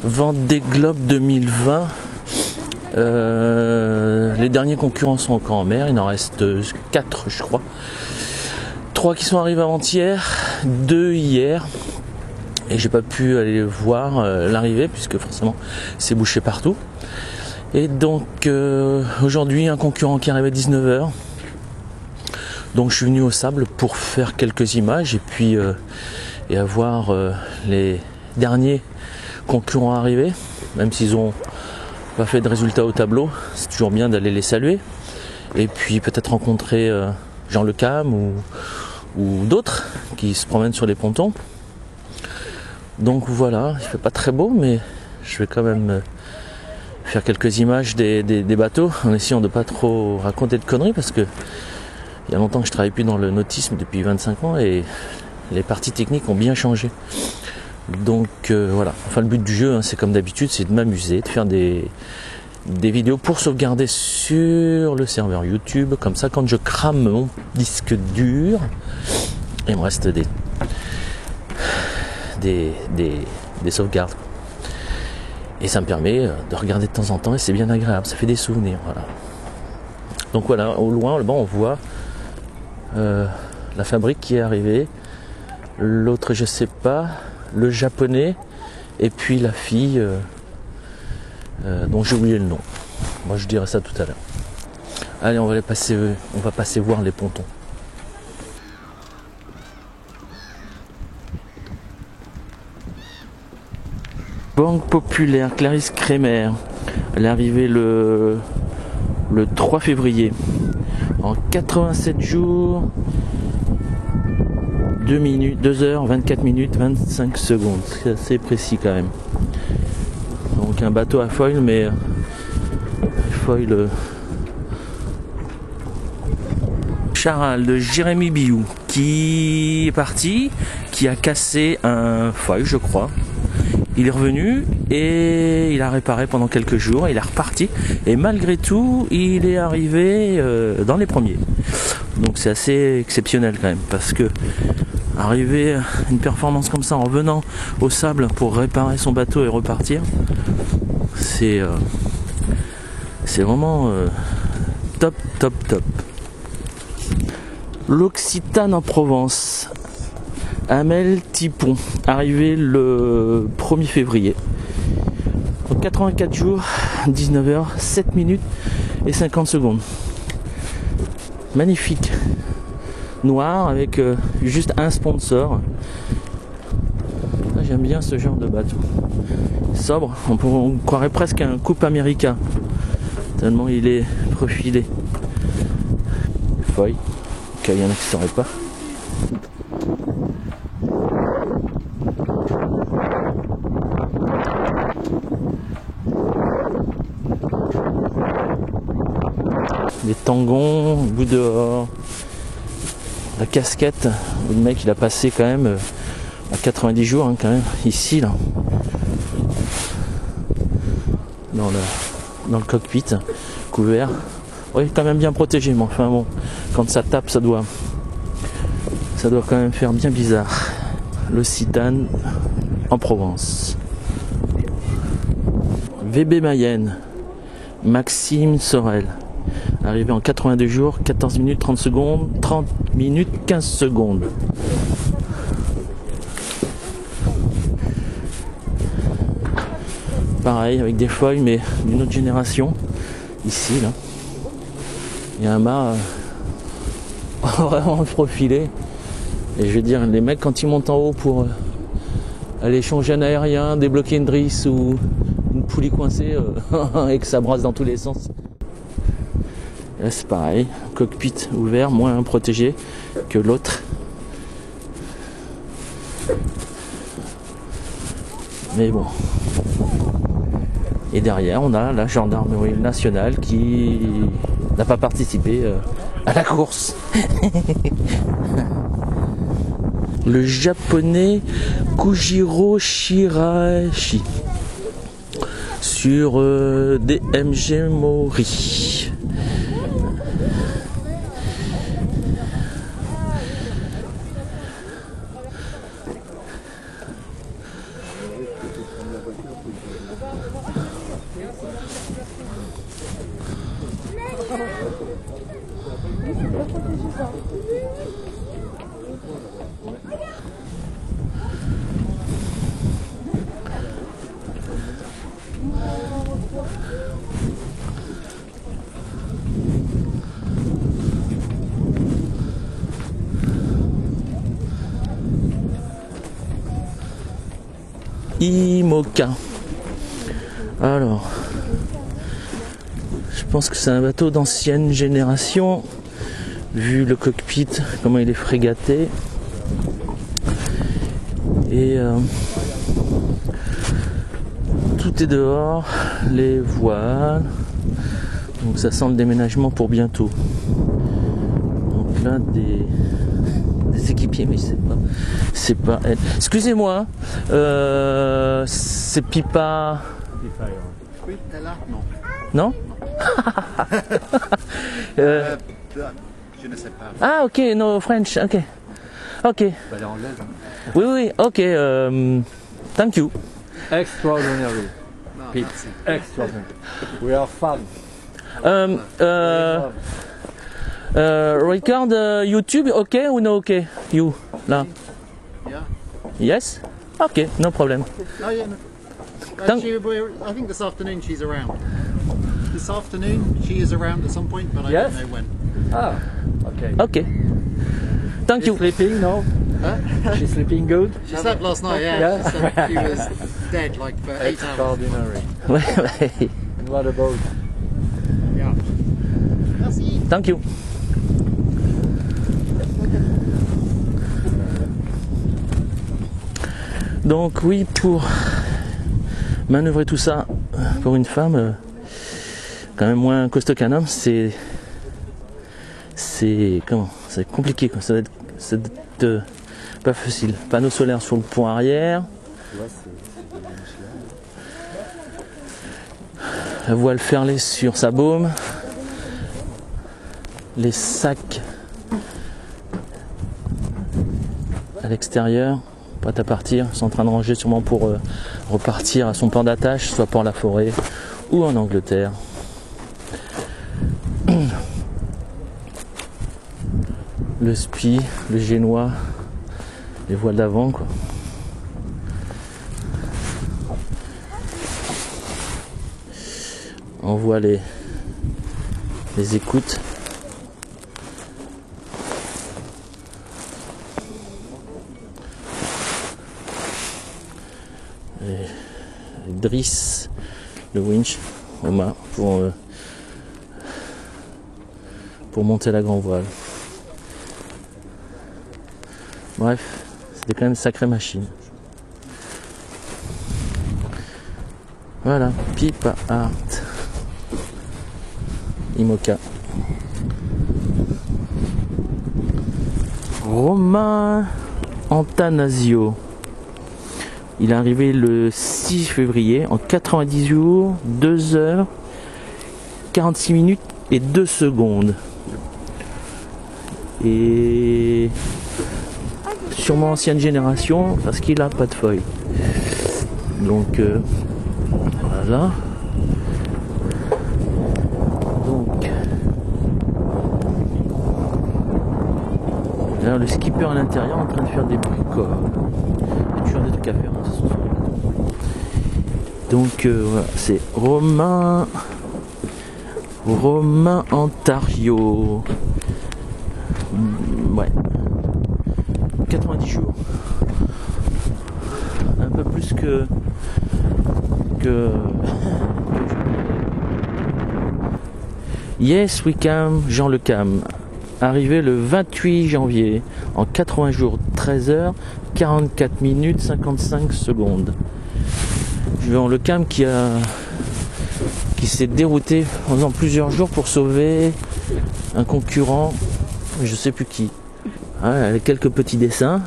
Vendée Globe 2020. Les derniers concurrents sont encore en mer. Il en reste 4 je crois. 3 qui sont arrivés avant-hier, 2 hier. Et j'ai pas pu aller voir l'arrivée puisque forcément c'est bouché partout. Et donc aujourd'hui un concurrent qui arrive à 19h. Donc je suis venu au sable pour faire quelques images et puis et avoir les derniers concurrents arrivés, même s'ils ont pas fait de résultats au tableau, c'est toujours bien d'aller les saluer et puis peut-être rencontrer Jean Le Cam ou d'autres qui se promènent sur les pontons. Donc voilà, il fait pas très beau mais je vais quand même faire quelques images des bateaux en essayant de pas trop raconter de conneries parce que il y a longtemps que je travaille plus dans le nautisme depuis 25 ans et les parties techniques ont bien changé. Donc voilà, enfin le but du jeu, hein, c'est comme d'habitude, c'est de m'amuser, de faire des vidéos pour sauvegarder sur le serveur YouTube. Comme ça, quand je crame mon disque dur, il me reste des sauvegardes. Et ça me permet de regarder de temps en temps et c'est bien agréable, ça fait des souvenirs. Voilà. Donc voilà, au loin, là-bas, on voit la fabrique qui est arrivée. L'autre, je sais pas. Le japonais et puis la fille dont j'ai oublié le nom. Moi je dirai ça tout à l'heure. Allez, on va passer voir les pontons. Banque Populaire, Clarisse Kremer. Elle est arrivée le 3 février. En 87 jours. 2h, 24 minutes, 25 secondes. C'est assez précis quand même. Donc un bateau à foil, mais foil charal de Jérémy Biou qui est parti, qui a cassé un foil je crois. Il est revenu et il a réparé pendant quelques jours, il est reparti et malgré tout il est arrivé dans les premiers. Donc c'est assez exceptionnel quand même parce que arriver à une performance comme ça en venant au sable pour réparer son bateau et repartir, c'est vraiment top. L'Occitane en Provence, Amel Tipon, arrivé le 1er février. Donc 84 jours, 19h, 7 minutes et 50 secondes. Magnifique. Noir avec juste un sponsor. J'aime bien ce genre de bateau. Sobre, on croirait presque un Coupe América. Tellement il est profilé. Feuille. Il y en a qui ne sauraient pas. Des tangons, bout dehors. La casquette, le mec il a passé quand même à 90 jours hein, quand même, ici là. Dans le cockpit, couvert. Oui, quand même bien protégé, mais enfin bon, quand ça tape, ça doit quand même faire bien bizarre. L'Occitane en Provence. VB Mayenne, Maxime Sorel. Arrivé en 82 jours, 14 minutes 30 secondes, 30 minutes 15 secondes. Pareil, avec des feuilles, mais d'une autre génération. Ici, là. Il y a un mât vraiment profilé. Et je veux dire, les mecs, quand ils montent en haut pour aller changer un aérien, débloquer une drisse ou une poulie coincée, et que ça brasse dans tous les sens. Là, c'est pareil, cockpit ouvert, moins protégé que l'autre. Mais bon. Et derrière, on a la gendarmerie nationale qui n'a pas participé à la course. Le japonais Kujiro Shirashi sur DMG Mori. IMOCA. Alors, je pense que c'est un bateau d'ancienne génération, vu le cockpit, comment il est frégaté. Et tout est dehors, les voiles. Donc ça sent le déménagement pour bientôt. Donc là des équipiers, mais c'est pas elle. Excusez-moi, c'est Pipa. Oui, elle est là? Non. Non? Je ne sais pas. Ah ok, no French, ok. Ok. Elle est anglaise. Hein. Oui, oui, ok. Thank you. Extraordinary. Non, Pete. merci. Extraordinary. We are fun. Record YouTube, ok ou no ok? You, là. Yeah. Yes? Ok, no problem. Oh, yeah. No. Thank- I think this afternoon she's around. This afternoon she is around at some point, but I Yes? don't know when. Ah, okay. Ok. Thank She's you. sleeping, no? Huh? She's sleeping good? She slept last night, yeah. Yeah. She slept, she was dead like for 8 hours. Extraordinary. Ouais, ouais. And what about? Yeah. Merci. Thank you. Donc oui, pour manœuvrer tout ça pour une femme, quand même moins costaud qu'un homme, c'est compliqué quoi. Ça doit être pas facile. Panneau solaire sur le pont arrière, la voile ferlée sur sa baume, les sacs à l'extérieur, prêts à partir, sont en train de ranger sûrement pour repartir à son port d'attache, soit pour la forêt ou en Angleterre. Le spi, le génois, les voiles d'avant quoi. On voit les écoutes. Et Driss, le winch, au mât pour monter la grand voile. Bref, c'était quand même une sacrée machine. Voilà, Pipa Art. IMOCA. Romain Antanasio. Il est arrivé le 6 février en 90 jours, 2 heures, 46 minutes et 2 secondes. Et sûrement ancienne génération parce qu'il a pas de feuilles. Donc voilà. Donc là, le skipper à l'intérieur en train de faire des bricoles. Il y a toujours des trucs à faire. Hein, sur le bateau. Donc voilà, c'est Romain Ontario. Ouais. 90 jours. Un peu plus que Yes We Cam, Jean Le Cam. Arrivé le 28 janvier en 80 jours, 13 heures, 44 minutes, 55 secondes. Jean Le Cam qui s'est dérouté pendant plusieurs jours pour sauver un concurrent, je sais plus qui. Avec quelques petits dessins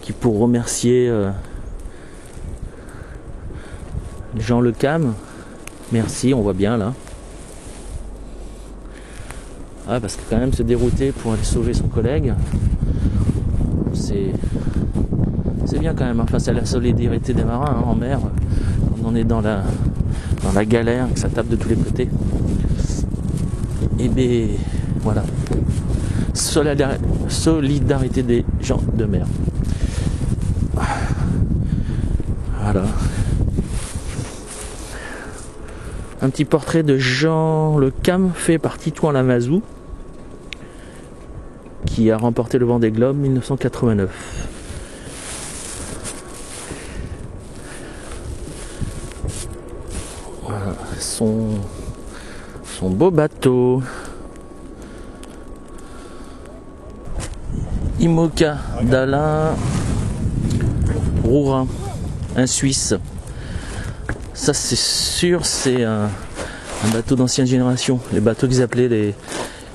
qui pour remercier Jean Le Cam. Merci, on voit bien là. Parce que quand même se dérouter pour aller sauver son collègue, c'est bien quand même. Enfin, c'est la solidarité des marins en mer. Quand on est dans la galère, que ça tape de tous les côtés. Et bien voilà. Solidarité des gens de mer. Voilà. Un petit portrait de Jean Le Cam fait par Titouan Lamazou, qui a remporté le Vendée Globe 1989. son beau bateau. Imoca d'Alain Rourin, un Suisse. Ça c'est sûr, c'est un bateau d'ancienne génération. Les bateaux qu'ils appelaient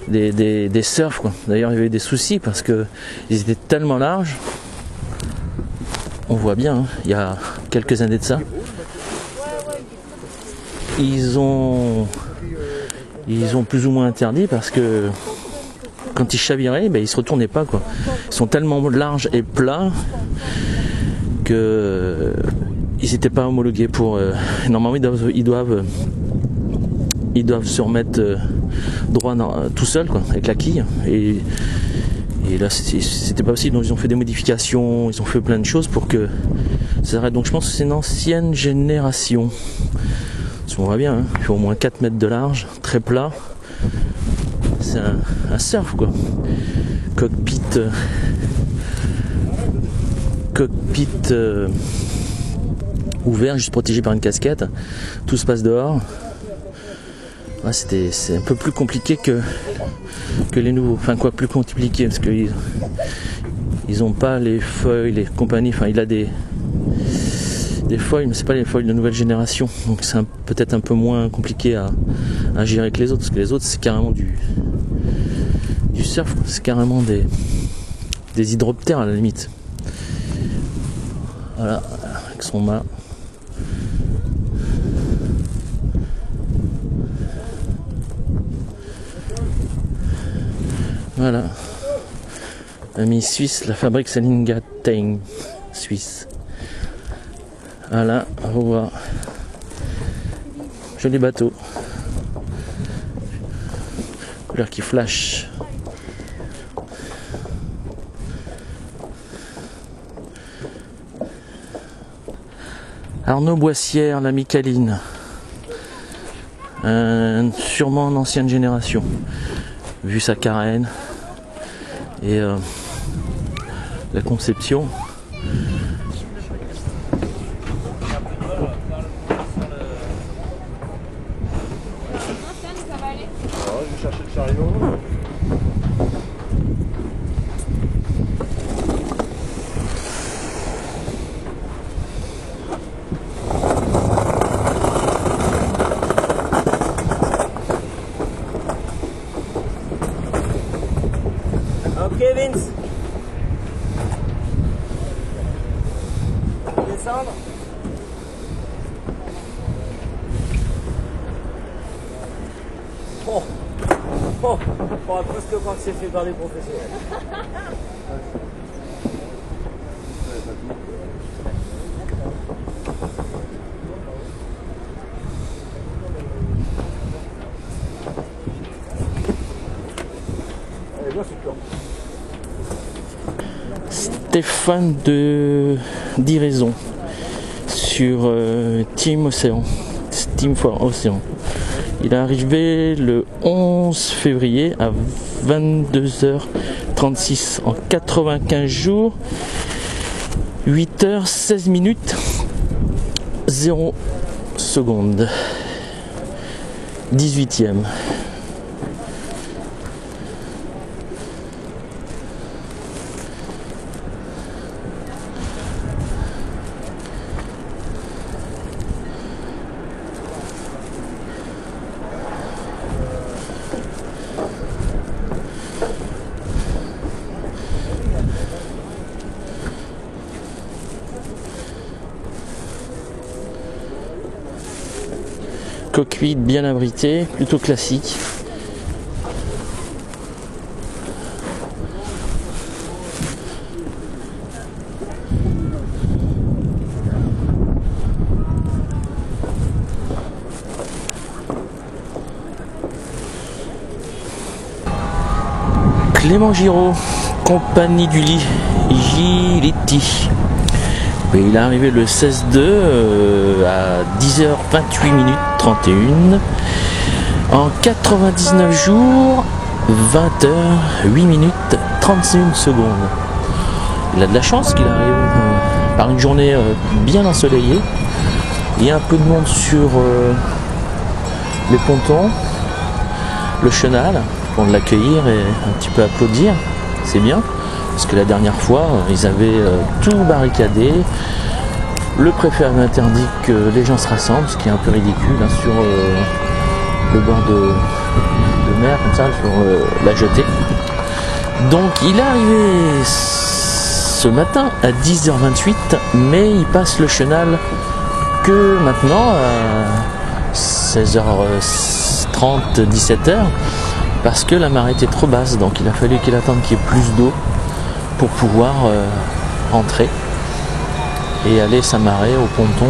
des surfs, quoi. D'ailleurs il y avait eu des soucis parce que ils étaient tellement larges. On voit bien, hein, il y a quelques années de ça. Ils ont plus ou moins interdit parce que quand ils chaviraient, ben, ils se retournaient pas, quoi. Ils sont tellement larges et plats que ils n'étaient pas homologués pour. Normalement, ils doivent se remettre droit tout seul, quoi, avec la quille. Et là, c'était pas possible. Donc, ils ont fait des modifications, ils ont fait plein de choses pour que ça s'arrête. Donc, je pense que c'est une ancienne génération. Si on voit bien, hein, il fait au moins 4 mètres de large, très plat. C'est un surf, quoi. Cockpit ouvert, juste protégé par une casquette. Tout se passe dehors. Ouais, c'est un peu plus compliqué que les nouveaux. Enfin, quoi, plus compliqué parce que ils ont pas les foils, les compagnies. Enfin, il a des foils, mais c'est pas les foils de nouvelle génération. Donc c'est peut-être un peu moins compliqué à gérer que les autres, parce que les autres c'est carrément du surf, c'est carrément des hydroptères à la limite. Voilà, avec son mât. Voilà. Ami suisse, la fabrique Salingatein, Suisse. Voilà, on va voir. Joli bateau. Couleur qui flash. Arnaud Boissière, la Micaline. Sûrement en ancienne génération. Vu sa carène et la conception. Je vais chercher le chariot. Ok Vince. Descendre. Oh. Oh. Bon, presque quand c'est fait par les professionnels. Stéphane d'Iraison sur Team Océan, Team for Océan. Il est arrivé le 11 février à 22h36 en 95 jours, 8h16 minutes, 0 secondes. 18e. Cockpit bien abrité, plutôt classique. Clément Giraud, compagnie du lit, Giletti. Il est arrivé le 16-2 à 10h28 minutes 31 en 99 jours, 20h 8 minutes 31 secondes. Il a de la chance qu'il arrive par une journée bien ensoleillée. Il y a un peu de monde sur les pontons, le chenal, pour l'accueillir et un petit peu applaudir, c'est bien, parce que la dernière fois, ils avaient tout barricadé. Le préfet avait interdit que les gens se rassemblent, ce qui est un peu ridicule, hein, sur le bord de mer, comme ça, sur la jetée. Donc il est arrivé ce matin à 10h28, mais il passe le chenal que maintenant à 16h30, 17h, parce que la marée était trop basse, donc il a fallu qu'il attende qu'il y ait plus d'eau pour pouvoir rentrer et aller s'amarrer au ponton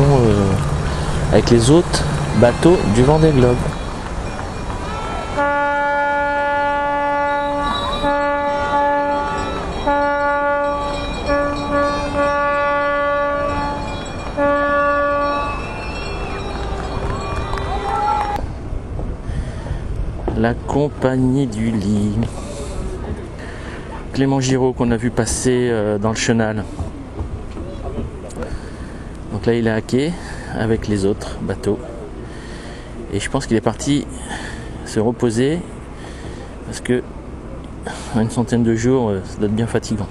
avec les autres bateaux du Vendée Globe. La compagnie du lit. Clément Giraud qu'on a vu passer dans le chenal. Donc là il est à quai avec les autres bateaux. Et je pense qu'il est parti se reposer parce que une centaine de jours ça doit être bien fatigant.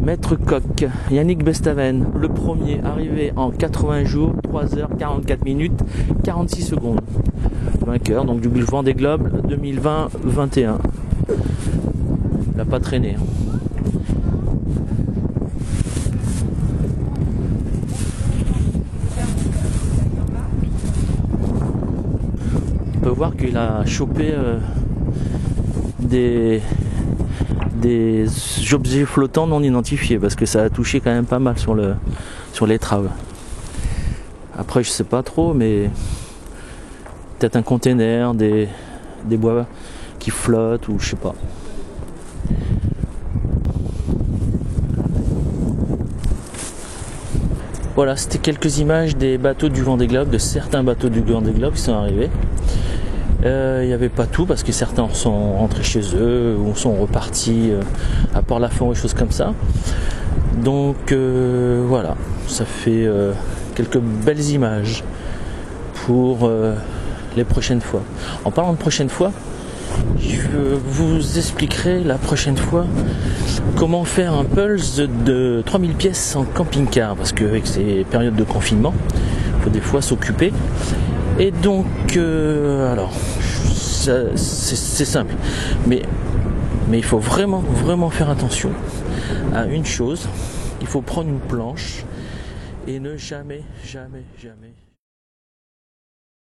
Maître Coq, Yannick Bestaven, le premier arrivé en 80 jours, 3h44 minutes, 46 secondes. Vainqueur donc du Vendée Globe 2020-21. Il n'a pas traîné. On peut voir qu'il a chopé des objets flottants non identifiés parce que ça a touché quand même pas mal sur l'étrave. Après je sais pas trop, mais peut-être un container, des bois qui flottent ou je sais pas. Voilà, c'était quelques images des bateaux du Vendée Globe, de certains bateaux du Vendée Globe qui sont arrivés. Il n'y avait pas tout parce que certains sont rentrés chez eux ou sont repartis à Port-Lafont et choses comme ça. Donc voilà, ça fait quelques belles images pour les prochaines fois. En parlant de prochaine fois, je vous expliquerai la prochaine fois comment faire un pulse de 3000 pièces en camping-car, parce qu'avec ces périodes de confinement, il faut des fois s'occuper. Et donc, alors, c'est simple, mais il faut vraiment faire attention à une chose, il faut prendre une planche et ne jamais